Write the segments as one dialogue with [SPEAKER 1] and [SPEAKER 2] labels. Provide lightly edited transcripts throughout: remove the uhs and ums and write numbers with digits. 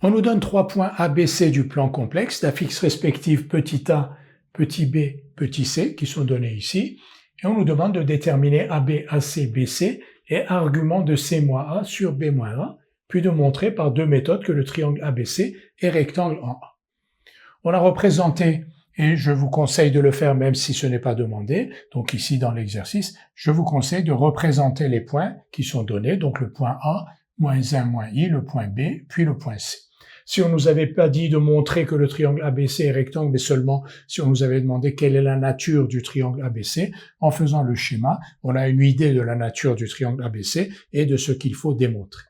[SPEAKER 1] On nous donne 3 points ABC du plan complexe, d'affixe respective petit a, petit b, petit c, qui sont donnés ici, et on nous demande de déterminer AB, AC, BC et argument de C moins A sur B moins A, puis de montrer par deux méthodes que le triangle ABC est rectangle en A. On a représenté, et je vous conseille de le faire même si ce n'est pas demandé, donc ici dans l'exercice, je vous conseille de représenter les points qui sont donnés, donc le point A, moins 1, moins I, le point B, puis le point C. Si on nous avait pas dit de montrer que le triangle ABC est rectangle, mais seulement si on nous avait demandé quelle est la nature du triangle ABC, en faisant le schéma, on a une idée de la nature du triangle ABC et de ce qu'il faut démontrer.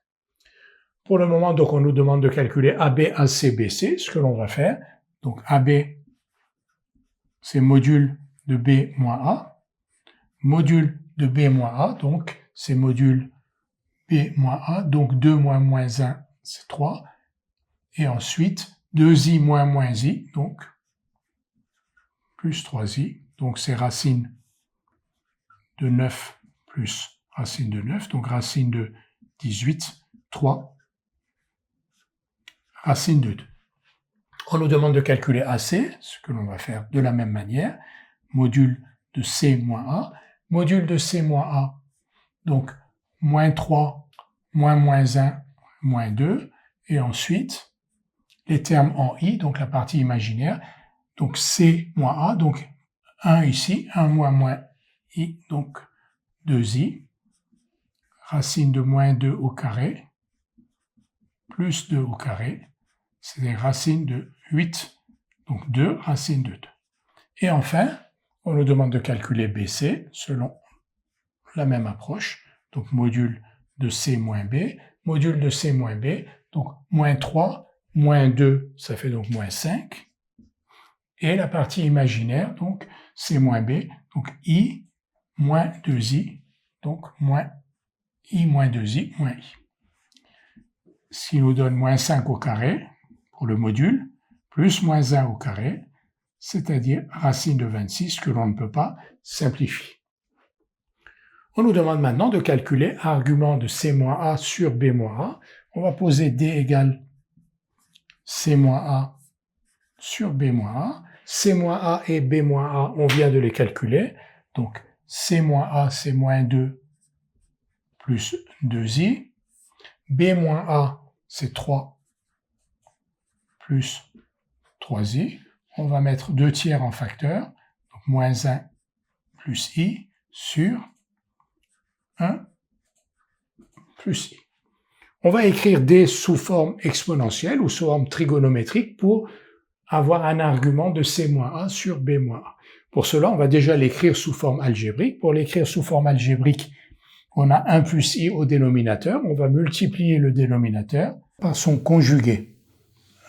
[SPEAKER 1] Pour le moment, donc, on nous demande de calculer AB, AC, BC, ce que l'on va faire. Donc, AB, c'est module de B moins A. Module de B moins A, donc, c'est module B moins A. Donc, 2 moins moins 1, c'est 3. Et ensuite, 2i moins moins i, donc, plus 3i. Donc, c'est racine de 9 plus racine de 9. Donc, racine de 18, 3. Racine de 2. On nous demande de calculer AC, ce que l'on va faire de la même manière. Module de C moins A. Module de C moins A, donc, moins 3, moins moins 1, moins 2. Et ensuite, les termes en I, donc la partie imaginaire, donc C moins A, donc 1 ici, 1 moins moins I, donc 2I, racine de moins 2 au carré, plus 2 au carré, c'est des racines de 8, donc 2 racines de 2. Et enfin, on nous demande de calculer BC selon la même approche, donc module de C moins B, module de C moins B, donc moins 3, moins 2, ça fait donc moins 5, et la partie imaginaire, donc C moins B, donc I moins 2I, donc moins I moins 2I moins I. Ce qui nous donne moins 5 au carré, pour le module, plus moins 1 au carré, c'est-à-dire racine de 26 que l'on ne peut pas simplifier. On nous demande maintenant de calculer argument de C moins A sur B moins A. On va poser D égale C moins A sur B moins A. C moins A et B moins A, on vient de les calculer. Donc, C moins A, c'est moins 2 plus 2i. B moins A, c'est 3 plus 3i. On va mettre 2 tiers en facteur. Donc, moins 1 plus i sur 1 plus i. On va écrire D sous forme exponentielle ou sous forme trigonométrique pour avoir un argument de C moins A sur B moins A. Pour cela, on va déjà l'écrire sous forme algébrique. Pour l'écrire sous forme algébrique, on a 1 plus i au dénominateur. On va multiplier le dénominateur par son conjugué,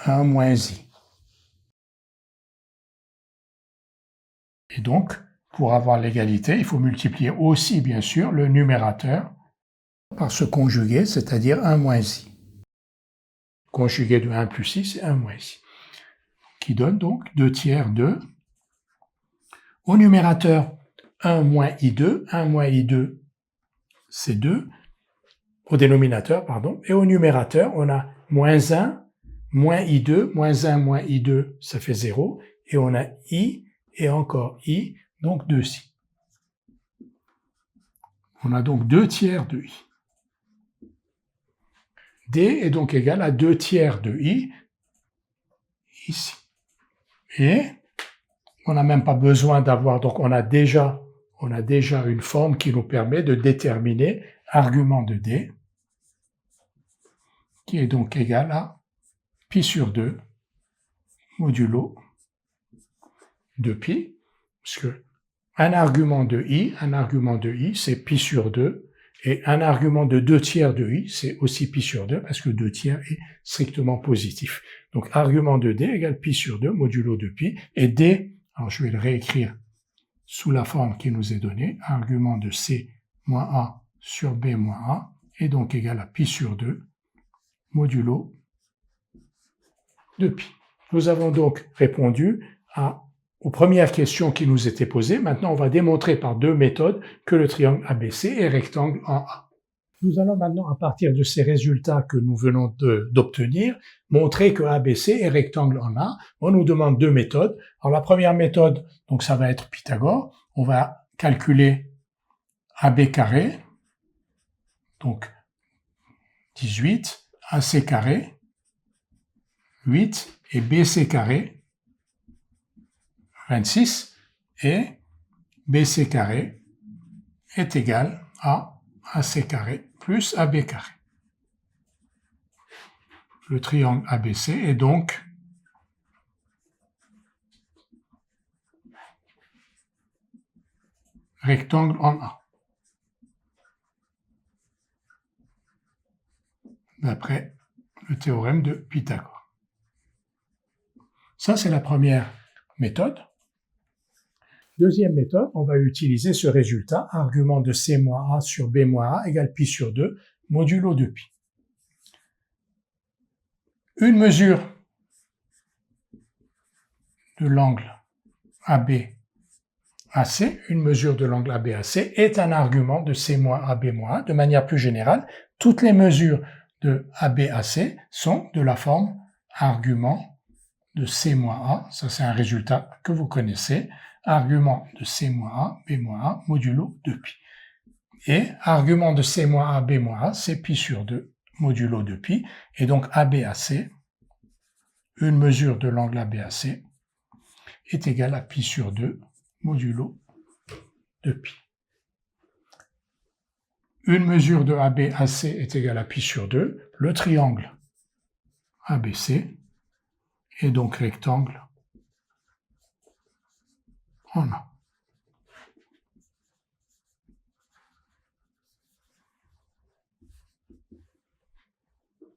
[SPEAKER 1] 1 moins i. Et donc, pour avoir l'égalité, il faut multiplier aussi, bien sûr, le numérateur par ce conjugué, c'est-à-dire 1 moins i. Conjugué de 1 plus i, c'est 1 moins i. Qui donne donc 2 tiers de, au numérateur, 1 moins i2, 1 moins i2, c'est 2, au dénominateur, pardon, et au numérateur, on a moins 1, moins i2, moins 1 moins i2, ça fait 0, et on a i, et encore i, donc 2i. On a donc 2 tiers de i. D est donc égal à 2 tiers de i, ici. Et on n'a même pas besoin d'avoir, donc on a déjà une forme qui nous permet de déterminer argument de D, qui est donc égal à pi sur 2 modulo 2pi, parce que un argument de i, c'est pi sur 2, et un argument de 2 tiers de i, c'est aussi pi sur 2, parce que 2 tiers est strictement positif. Donc, argument de d égale pi sur 2, modulo 2pi, et d, alors je vais le réécrire sous la forme qui nous est donnée, argument de c moins a sur b moins a, est donc égal à pi sur 2, modulo 2pi. Nous avons donc répondu aux premières questions qui nous étaient posées. Maintenant, on va démontrer par deux méthodes que le triangle ABC est rectangle en A. Nous allons maintenant, à partir de ces résultats que nous venons d'obtenir, montrer que ABC est rectangle en A. On nous demande deux méthodes. Alors la première méthode, donc ça va être Pythagore. On va calculer AB carré, donc 18, AC carré, 8, et BC carré, 26, et BC carré est égal à AC carré plus AB carré. Le triangle ABC est donc rectangle en A, d'après le théorème de Pythagore. Ça, c'est la première méthode. Deuxième méthode, on va utiliser ce résultat, argument de C moins A sur B moins A égale pi sur 2, modulo de pi. Une mesure de l'angle AB AC, une mesure de l'angle ABAC est un argument de C moins A, B moins A. De manière plus générale, toutes les mesures de ABAC sont de la forme argument de C moins A, ça c'est un résultat que vous connaissez, argument de C moins A, B moins A, modulo de pi. Et argument de C moins A, B moins A, c'est pi sur 2, modulo de pi. Et donc ABAC, une mesure de l'angle ABAC, est égale à pi sur 2, modulo de pi. Une mesure de ABAC est égale à pi sur 2. Le triangle ABC est donc rectangle en A.